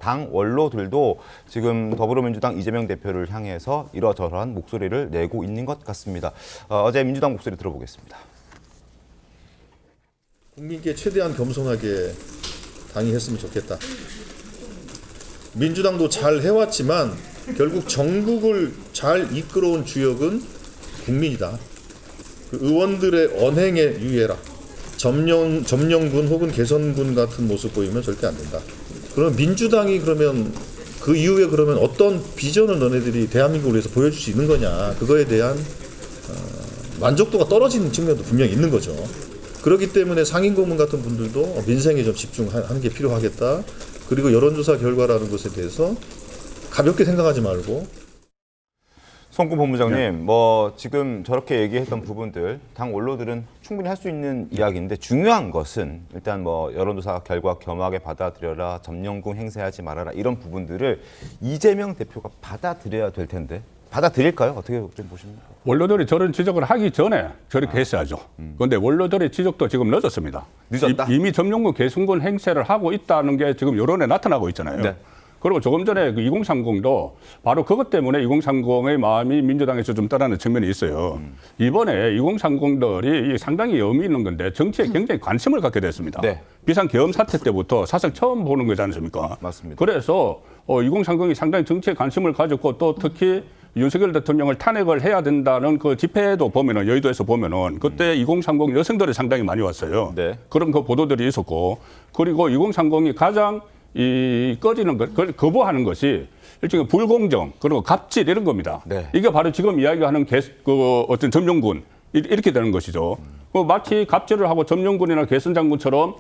당 원로들도 지금 더불어민주당 이재명 대표를 향해서 이러저러한 목소리를 내고 있는 것 같습니다. 어제 민주당 목소리 들어보겠습니다. 국민께 최대한 겸손하게 당이 했으면 좋겠다. 민주당도 잘 해왔지만 결국 전국을 잘 이끌어온 주역은 국민이다. 그 의원들의 언행에 유의해라. 점령군 혹은 개선군 같은 모습 보이면 절대 안 된다. 그럼 민주당이 그러면 그 이후에 그러면 어떤 비전을 너네들이 대한민국을 위해서 보여줄 수 있는 거냐. 그거에 대한 만족도가 떨어지는 측면도 분명히 있는 거죠. 그렇기 때문에 상임고문 같은 분들도 민생에 좀 집중하는 게 필요하겠다. 그리고 여론조사 결과라는 것에 대해서 가볍게 생각하지 말고. 송구 본부장님, 지금 저렇게 얘기했던 부분들 당 원로들은 충분히 할 수 있는 이야기인데 중요한 것은 일단 여론조사 결과 겸하게 받아들여라, 점령군 행세하지 말아라 이런 부분들을 이재명 대표가 받아들여야 될 텐데 받아들일까요? 어떻게 좀 보십니까? 원로들이 저런 지적을 하기 전에 저렇게 했어야죠. 그런데 원로들의 지적도 지금 늦었습니다. 늦었다? 이미 점령군 개순군 행세를 하고 있다는 게 지금 여론에 나타나고 있잖아요. 네. 그리고 조금 전에 그 2030도 바로 그것 때문에 2030의 마음이 민주당에서 좀 떠나는 측면이 있어요. 이번에 2030들이 상당히 의미 있는 건데 정치에 굉장히 관심을 갖게 됐습니다. 네. 비상계엄 사태 때부터 사실 처음 보는 거지 않습니까? 맞습니다. 그래서 2030이 상당히 정치에 관심을 가졌고 또 특히 윤석열 대통령을 탄핵을 해야 된다는 그 집회도 보면은 여의도에서 보면은 그때 2030 여성들이 상당히 많이 왔어요. 네. 그런 그 보도들이 있었고 그리고 2030이 가장 꺼지는 것, 거부하는 것이 일종의 불공정 그리고 갑질 이런 겁니다. 네. 이게 바로 지금 이야기하는 어떤 점령군 이렇게 되는 것이죠. 마치 갑질을 하고 점령군이나 개선장군처럼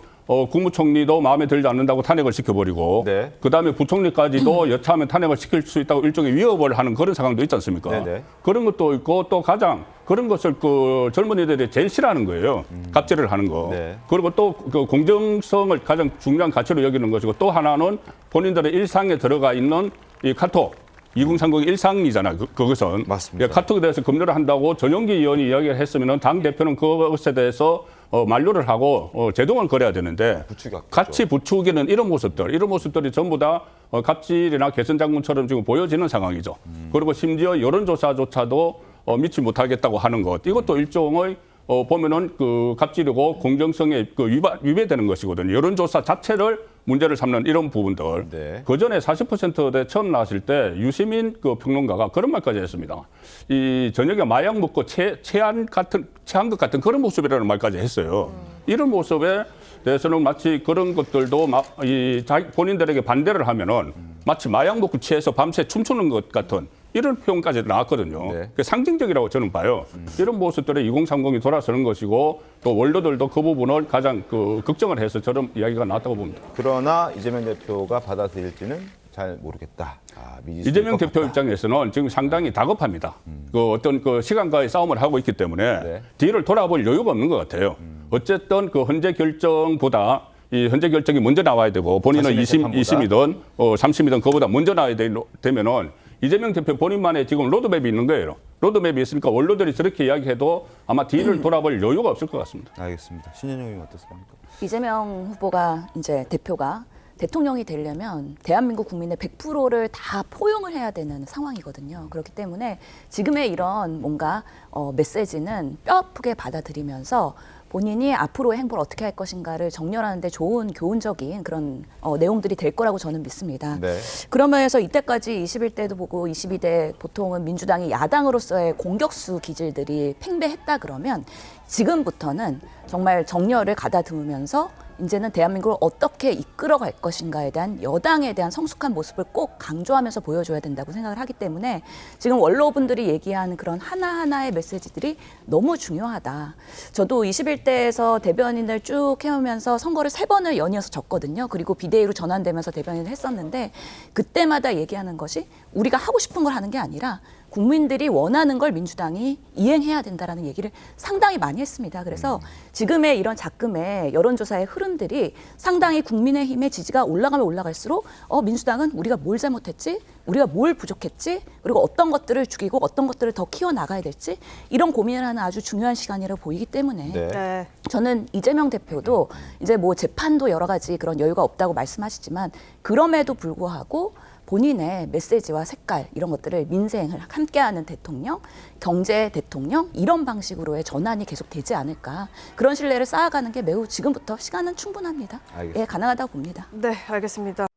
국무총리도 마음에 들지 않는다고 탄핵을 시켜버리고 네. 그다음에 부총리까지도 여차하면 탄핵을 시킬 수 있다고 일종의 위협을 하는 그런 상황도 있지 않습니까? 네네. 그런 것도 있고 또 가장 그런 것을 그 젊은이들이 제일 싫어하는 거예요. 갑질을 하는 거. 네. 그리고 또 그 공정성을 가장 중요한 가치로 여기는 것이고 또 하나는 본인들의 일상에 들어가 있는 이 카톡. 2030 일상이잖아요. 그것은. 맞습니다. 카톡에 대해서 검열을 한다고 전용기 의원이 이야기를 했으면 당대표는 그것에 대해서 만류를 하고 제동을 걸어야 되는데 같이 부추기는 이런 모습들이 전부 다 갑질이나 개선장군처럼 지금 보여지는 상황이죠. 그리고 심지어 여론조사조차도 믿지 못하겠다고 하는 것. 이것도 일종의 보면은 그 갑질이고 공정성에 그 위배되는 것이거든요. 여론조사 자체를 문제를 삼는 이런 부분들. 네. 그 전에 40%대 처음 나왔을 때 유시민 그 평론가가 그런 말까지 했습니다. 이 저녁에 마약 먹고 체한 것 같은 그런 모습이라는 말까지 했어요. 이런 모습에 대해서는 마치 그런 것들도 본인들에게 반대를 하면은 마치 마약 먹고 취해서 밤새 춤추는 것 같은 이런 표현까지 나왔거든요. 네. 상징적이라고 저는 봐요. 이런 모습들에 2030이 돌아서는 것이고 또 원로들도 그 부분을 가장 걱정을 해서 저런 이야기가 나왔다고 봅니다. 그러나 이재명 대표가 받아들일지는 잘 모르겠다. 이재명 대표 입장에서는 지금 상당히 다급합니다. 어떤 시간과의 싸움을 하고 있기 때문에 네. 뒤를 돌아볼 여유가 없는 것 같아요. 어쨌든 현재 결정보다 이 현재 결정이 먼저 나와야 되고 본인은 2심이든 3심이든 그보다 먼저 나와야 되면은 이재명 대표 본인만의 지금 로드맵이 있는 거예요. 로드맵이 있으니까 원로들이 저렇게 이야기해도 아마 뒤를 돌아볼 여유가 없을 것 같습니다. 알겠습니다. 신현영 의원 어떻습니까? 이재명 후보가 이제 대표가 대통령이 되려면 대한민국 국민의 100%를 다 포용을 해야 되는 상황이거든요. 그렇기 때문에 지금의 이런 뭔가 메시지는 뼈 아프게 받아들이면서 본인이 앞으로의 행보를 어떻게 할 것인가를 정렬하는 데 좋은 교훈적인 그런 내용들이 될 거라고 저는 믿습니다. 네. 그러면서 이때까지 21대도 보고 22대 보통은 민주당이 야당으로서의 공격수 기질들이 팽배했다 그러면 지금부터는 정말 정렬을 가다듬으면서 이제는 대한민국을 어떻게 이끌어갈 것인가에 대한 여당에 대한 성숙한 모습을 꼭 강조하면서 보여줘야 된다고 생각을 하기 때문에 지금 원로분들이 얘기하는 그런 하나하나의 메시지들이 너무 중요하다. 저도 21대에서 대변인을 쭉 해오면서 선거를 3번을 연이어서 졌거든요. 그리고 비대위로 전환되면서 대변인을 했었는데 그때마다 얘기하는 것이 우리가 하고 싶은 걸 하는 게 아니라 국민들이 원하는 걸 민주당이 이행해야 된다라는 얘기를 상당히 많이 했습니다. 그래서 지금의 이런 작금의 여론조사의 흐름들이 상당히 국민의힘의 지지가 올라가면 올라갈수록 민주당은 우리가 뭘 잘못했지? 우리가 뭘 부족했지? 그리고 어떤 것들을 죽이고 어떤 것들을 더 키워나가야 될지 이런 고민을 하는 아주 중요한 시간이라고 보이기 때문에 네. 저는 이재명 대표도 이제 뭐 재판도 여러 가지 그런 여유가 없다고 말씀하시지만 그럼에도 불구하고 본인의 메시지와 색깔 이런 것들을 민생을 함께하는 대통령, 경제 대통령 이런 방식으로의 전환이 계속 되지 않을까 그런 신뢰를 쌓아가는 게 매우 지금부터 시간은 충분합니다. 알겠습니다. 예, 가능하다고 봅니다. 네, 알겠습니다.